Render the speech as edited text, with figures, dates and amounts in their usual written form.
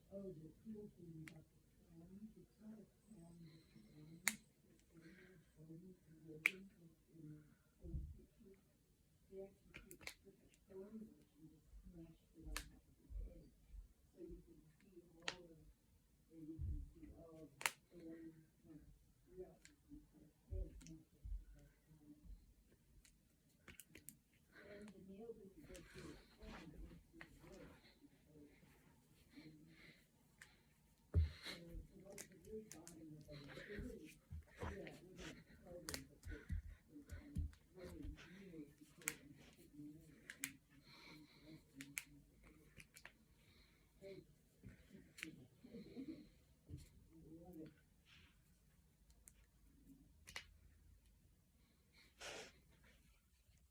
Oh, the cool thing about the clowns, it's not a clown with the lines, it's Edward Bowden and Logan in old pictures. They actually take a strip of stone